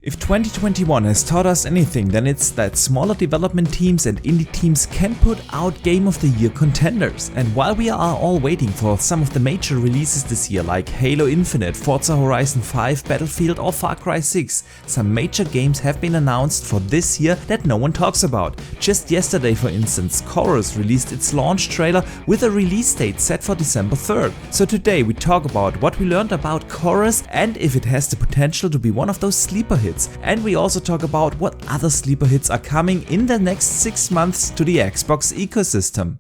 If 2021 has taught us anything, then it's that smaller development teams and indie teams can put out Game of the Year contenders. And while we are all waiting for some of the major releases this year like Halo Infinite, Forza Horizon 5, Battlefield or Far Cry 6, some major games have been announced for this year that no one talks about. Just yesterday, for instance, Chorus released its launch trailer with a release date set for December 3rd. So today we talk about what we learned about Chorus and if it has the potential to be one of those sleeper hits. And we also talk about what other sleeper hits are coming in the next 6 months to the Xbox ecosystem.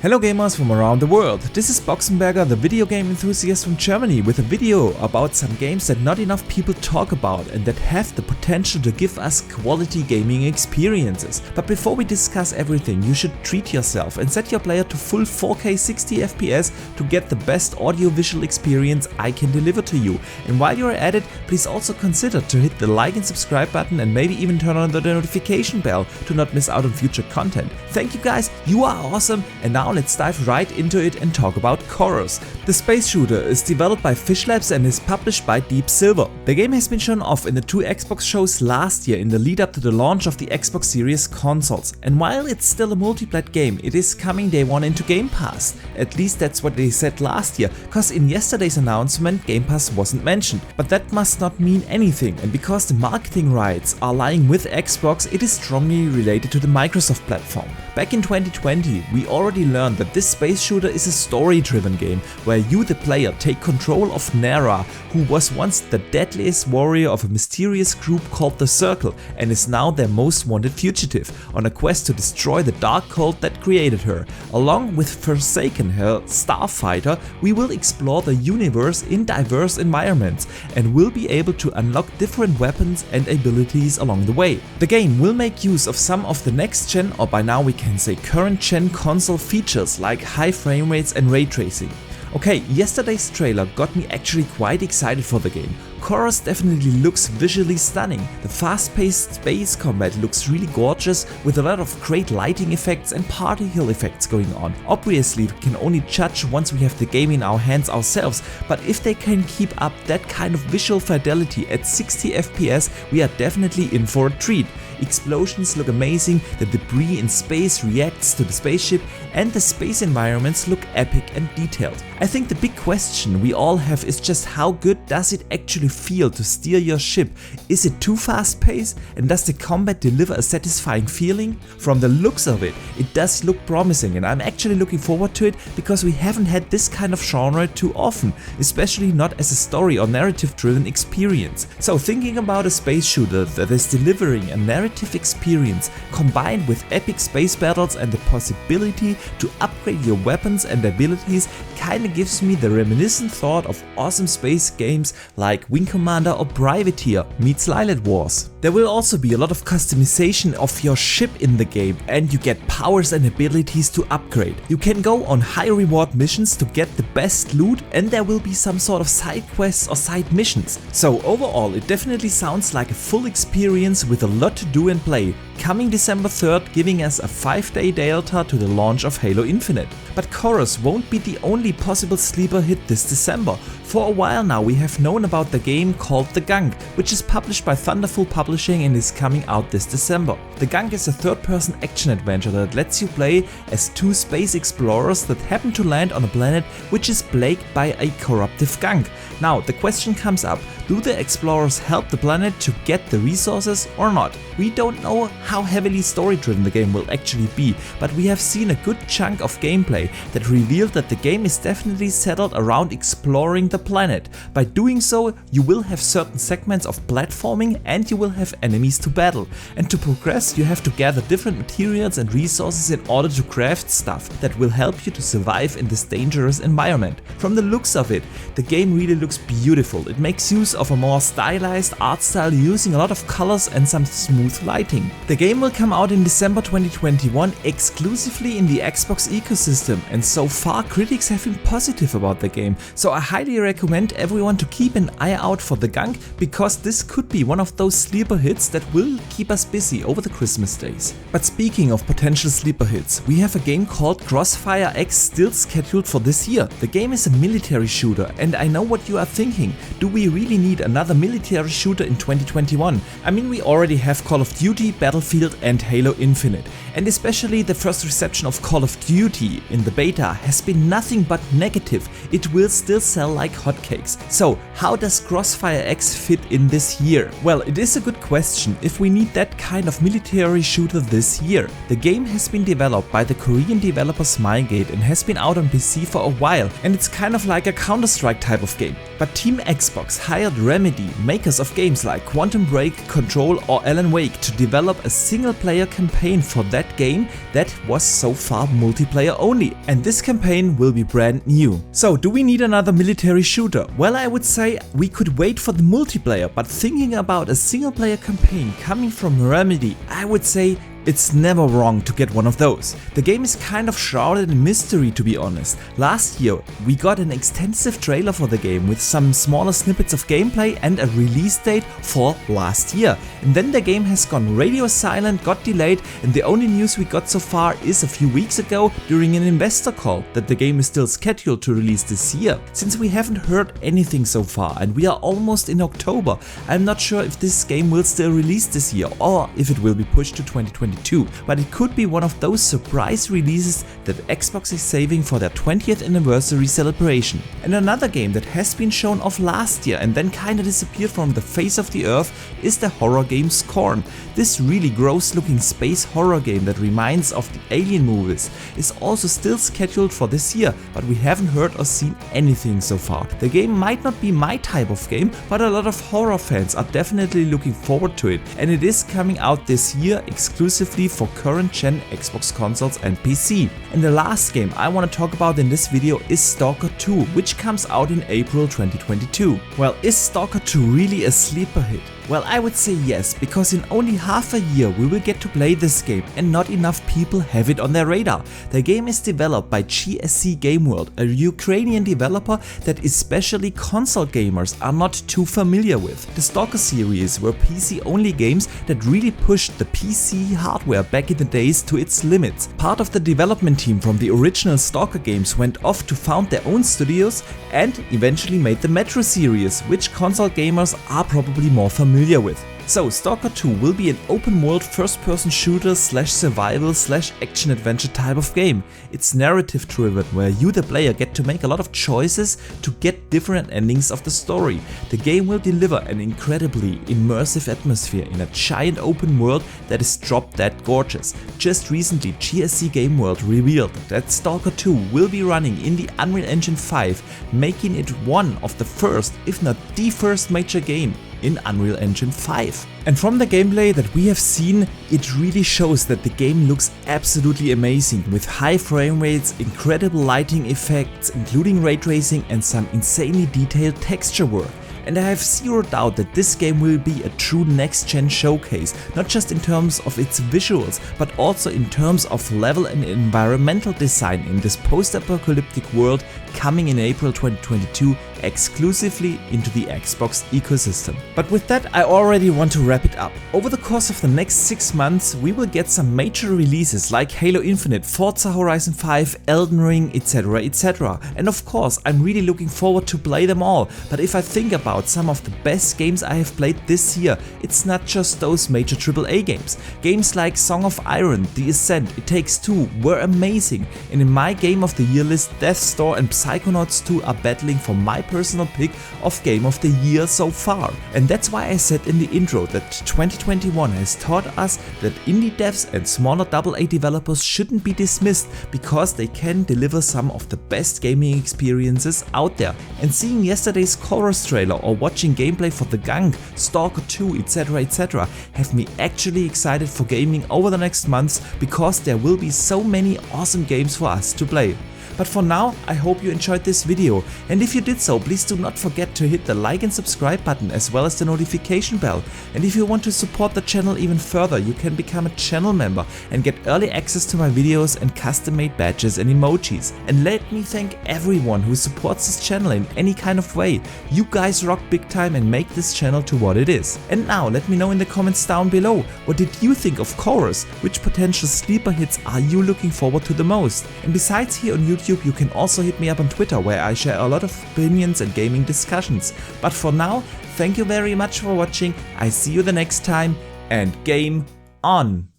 Hello gamers from around the world, this is Boxenberger, the video game enthusiast from Germany, with a video about some games that not enough people talk about and that have the potential to give us quality gaming experiences. But before we discuss everything, you should treat yourself and set your player to full 4K 60 FPS to get the best audio-visual experience I can deliver to you. And while you're at it, please also consider to hit the like and subscribe button and maybe even turn on the notification bell to not miss out on future content. Thank you guys, you are awesome, and now let's dive right into it and talk about Chorus. The space shooter is developed by Fish Labs and is published by Deep Silver. The game has been shown off in the 2 Xbox shows last year in the lead up to the launch of the Xbox Series consoles. And while it's still a multiplayer game, it is coming day one into Gamepass. At least that's what they said last year, cause in yesterday's announcement Gamepass wasn't mentioned. But that must not mean anything, and because the marketing rights are lying with Xbox, it is strongly related to the Microsoft platform. Back in 2020 we already learned that this space shooter is a story-driven game where you, the player, take control of Nara, who was once the deadliest warrior of a mysterious group called the Circle and is now their most wanted fugitive, on a quest to destroy the dark cult that created her. Along with Forsaken, her starfighter, we will explore the universe in diverse environments and will be able to unlock different weapons and abilities along the way. The game will make use of some of the next gen, or by now we can say current gen, console features like high frame rates and ray tracing. Okay, yesterday's trailer got me actually quite excited for the game. Chorus definitely looks visually stunning. The fast-paced space combat looks really gorgeous with a lot of great lighting effects and particle effects going on. Obviously we can only judge once we have the game in our hands ourselves, but if they can keep up that kind of visual fidelity at 60 FPS, we are definitely in for a treat. Explosions look amazing, the debris in space reacts to the spaceship, and the space environments look epic and detailed. I think the big question we all have is just how good does it actually feel to steer your ship? Is it too fast paced, and does the combat deliver a satisfying feeling? From the looks of it, it does look promising, and I'm actually looking forward to it because we haven't had this kind of genre too often, especially not as a story or narrative driven experience. So thinking about a space shooter that is delivering a narrative experience combined with epic space battles and the possibility to upgrade your weapons and abilities kinda gives me the reminiscent thought of awesome space games like Wing Commander or Privateer meets Lylat Wars. There will also be a lot of customization of your ship in the game, and you get powers and abilities to upgrade. You can go on high reward missions to get the best loot, and there will be some sort of side quests or side missions. So overall it definitely sounds like a full experience with a lot to do and play. Coming December 3rd, giving us a 5-day delta to the launch of Halo Infinite. But Chorus won't be the only possible sleeper hit this December. For a while now we have known about the game called the Gunk, which is published by Thunderful Publishing and is coming out this December. The Gunk is a third-person action adventure that lets you play as 2 space explorers that happen to land on a planet which is plagued by a corruptive gunk. Now the question comes up, do the explorers help the planet to get the resources or not? We don't know how heavily story-driven the game will actually be, but we have seen a good chunk of gameplay that revealed that the game is definitely settled around exploring the planet. By doing so, you will have certain segments of platforming and you will have enemies to battle. And to progress, you have to gather different materials and resources in order to craft stuff that will help you to survive in this dangerous environment. From the looks of it, the game really looks beautiful. It makes use of a more stylized art style using a lot of colors and some smooth lighting. The game will come out in December 2021 exclusively in the Xbox ecosystem, and so far critics have been positive about the game, so I highly recommend everyone to keep an eye out for the Gunk, because this could be one of those sleeper hits that will keep us busy over the Christmas days. But speaking of potential sleeper hits, we have a game called CrossFireX still scheduled for this year. The game is a military shooter, and I know what you are thinking. Do we really need another military shooter in 2021? I mean, we already have Call of Duty, Battlefield and Halo Infinite. And especially the first reception of Call of Duty in the beta has been nothing but negative. It will still sell like hotcakes. So how does CrossFireX fit in this year? Well, it is a good question if we need that kind of military shooter this year. The game has been developed by the Korean developer Smilegate and has been out on PC for a while, and it's kind of like a Counter-Strike type of game. But Team Xbox hired Remedy, makers of games like Quantum Break, Control or Alan Wake, to develop a single-player campaign for that game that was so far multiplayer only, and this campaign will be brand new. So do we need another military shooter? Well, I would say we could wait for the multiplayer, but thinking about a single-player campaign coming from Remedy, I would say it's never wrong to get one of those. The game is kind of shrouded in mystery, to be honest. Last year we got an extensive trailer for the game with some smaller snippets of gameplay and a release date for last year. And then the game has gone radio silent, got delayed, and the only news we got so far is a few weeks ago during an investor call that the game is still scheduled to release this year. Since we haven't heard anything so far and we are almost in October, I'm not sure if this game will still release this year or if it will be pushed to 2022. But it could be one of those surprise releases that Xbox is saving for their 20th anniversary celebration. And another game that has been shown off last year and then kinda disappeared from the face of the earth is the horror game Scorn. This really gross looking space horror game that reminds of the Alien movies is also still scheduled for this year, but we haven't heard or seen anything so far. The game might not be my type of game, but a lot of horror fans are definitely looking forward to it, and it is coming out this year exclusively for current gen Xbox consoles and PC. And the last game I want to talk about in this video is Stalker 2, which comes out in April 2022. Well, is Stalker 2 really a sleeper hit? Well, I would say yes, because in only half a year we will get to play this game and not enough people have it on their radar. The game is developed by GSC Game World, a Ukrainian developer that especially console gamers are not too familiar with. The Stalker series were PC only games that really pushed the PC hardware back in the days to its limits. Part of the development team from the original Stalker games went off to found their own studios and eventually made the Metro series, which console gamers are probably more familiar with. So Stalker 2 will be an open world first person shooter slash survival slash action adventure type of game. It's narrative driven, where you the player get to make a lot of choices to get different endings of the story. The game will deliver an incredibly immersive atmosphere in a giant open world that is drop dead gorgeous. Just recently GSC Game World revealed that Stalker 2 will be running in the Unreal Engine 5, making it one of the first, if not the first major game in Unreal Engine 5. And from the gameplay that we have seen, it really shows that the game looks absolutely amazing, with high frame rates, incredible lighting effects, including ray tracing and some insanely detailed texture work. And I have zero doubt that this game will be a true next-gen showcase, not just in terms of its visuals, but also in terms of level and environmental design in this post-apocalyptic world coming in April 2022 exclusively into the Xbox ecosystem. But with that, I already want to wrap it up. Over the course of the next 6 months, we will get some major releases like Halo Infinite, Forza Horizon 5, Elden Ring, etc, etc. And of course, I'm really looking forward to play them all. But if I think about some of the best games I have played this year, it's not just those major AAA games. Games like Song of Iron, The Ascent, It Takes Two were amazing, and in my Game of the Year list, Death's Door and Psychonauts 2 are battling for my personal pick of Game of the Year so far. And that's why I said in the intro that 2021 has taught us that indie devs and smaller AA developers shouldn't be dismissed, because they can deliver some of the best gaming experiences out there. And seeing yesterday's Chorus trailer or watching gameplay for the Gunk, Stalker 2, etc, etc have me actually excited for gaming over the next months, because there will be so many awesome games for us to play. But for now, I hope you enjoyed this video, and if you did so, please do not forget to hit the like and subscribe button as well as the notification bell. And if you want to support the channel even further, you can become a channel member and get early access to my videos and custom-made badges and emojis. And let me thank everyone who supports this channel in any kind of way. You guys rock big time and make this channel to what it is. And now let me know in the comments down below, what did you think of Chorus? Which potential sleeper hits are you looking forward to the most? And besides here on YouTube, you can also hit me up on Twitter, where I share a lot of opinions and gaming discussions. But for now, thank you very much for watching, I see you the next time, and game on!